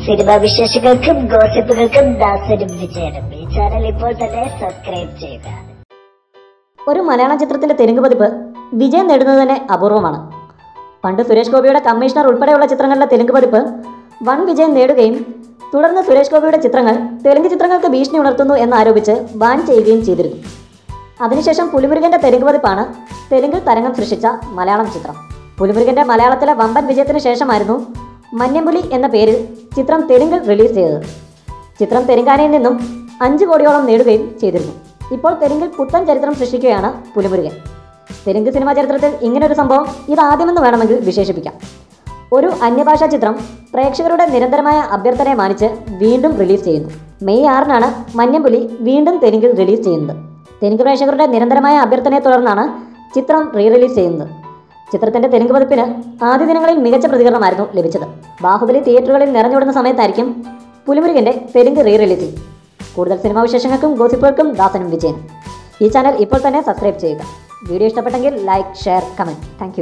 Cinema വിശേഷങ്ങൾക്കും ഗോസിപ്പുകൾക്കും ദാസനും വിജയനും ഈ channel ഇപ്പോൾ തന്നെ സബ്സ്ക്രൈബ് ചെയ്യുക. ഒരു മലയാളം ചിത്രത്തിന്റെ തെലുങ്ക് പതിപ്പ് വിജയം നേടുന്നത് തന്നെ അപൂർവമാണ്. പണ്ട് സുരേഷ് ഗോപിയുടെ കമ്മീഷണർ ഉൾപ്പെടെയുള്ള ചിത്രങ്ങളുടെ തെലുങ്ക് പതിപ്പ് വൻ വിജയം നേടുകയും തുടർന്ന് സുരേഷ് ഗോപിയുടെ ചിത്രങ്ങൾ തെലുങ്ക് ചിത്രങ്ങൾക്ക് ഭീഷണി ഉണർത്തുന്നു എന്നാരോപിച്ച് ബാൻ ചെയ്യുകയും ചെയ്തിരുന്നു. അതിനുശേഷം പുലിമുരുകന്റെ തെലുങ്ക് പതിപ്പാണ് തെലുങ്കിൽ തരംഗം സൃഷ്ടിച്ച മലയാളം ചിത്രം. പുലിമുരുകന്റെ മലയാളത്തിലെ വമ്പൻ വിജയത്തിന് ശേഷമായിരുന്നു മന്യംപുലി എന്ന പേരിൽ ചിത്രം തെലുങ്കിൽ റിലീസ് ചെയ്തത്. ചിത്രം തെലുങ്കാനയിൽ നിന്നും 5 കോടിയോളം നേടുകയും ചെയ്തിരുന്നു. ഇപ്പോൾ തെലുങ്കിൽ പുത്തൻ ചരിത്രം സൃഷ്ടിക്കുകയാണ് പുലിമുരുകൻ. തെലുങ്ക് സിനിമാ ചരിത്രത്തിൽ ഇങ്ങനൊരു സംഭവം ഇതാദ്യമെന്ന് വേണമെങ്കിൽ വിശേഷിപ്പിക്കാം. ഒരു അന്യഭാഷാ ചിത്രം പ്രേക്ഷകരുടെ നിരന്തരമായ അഭ്യർത്ഥനയെ മാനിച്ച് വീണ്ടും റിലീസ് ചെയ്യുന്നു. മെയ് 6-നാണ് മന്യംപുലി വീണ്ടും തെലുങ്കിൽ റിലീസ് ചെയ്യുന്നത്. തെലുങ്ക് പ്രേക്ഷകരുടെ നിരന്തരമായ അഭ്യർത്ഥനയെ തുടർന്നാണ് ചിത്രം റിലീസ് ചെയ്യുന്നത്. ചിത്രത്തിന്റെ തെലുങ്ക് പതിപ്പിന് ആദ്യ ദിനങ്ങളിൽ മികച്ച പ്രതികരണമായിരുന്നു ലഭിച്ചത്. ബാഹുബലി തിയേറ്ററുകളിൽ നിറഞ്ഞുവിടുന്ന സമയത്തായിരിക്കും പുലിമുരുകന്റെ തെലുങ്ക് റിലീസിംഗ്. കൂടുതൽ സിനിമാ വിശേഷങ്ങൾക്കും ഗോസിപ്പുകൾക്കും ദാസനും വിജയനും ഈ ചാനൽ ഇപ്പോൾ തന്നെ സബ്സ്ക്രൈബ് ചെയ്യുക. വീഡിയോ ഇഷ്ടപ്പെട്ടെങ്കിൽ ലൈക്ക്, ഷെയർ, കമന്റ്. താങ്ക്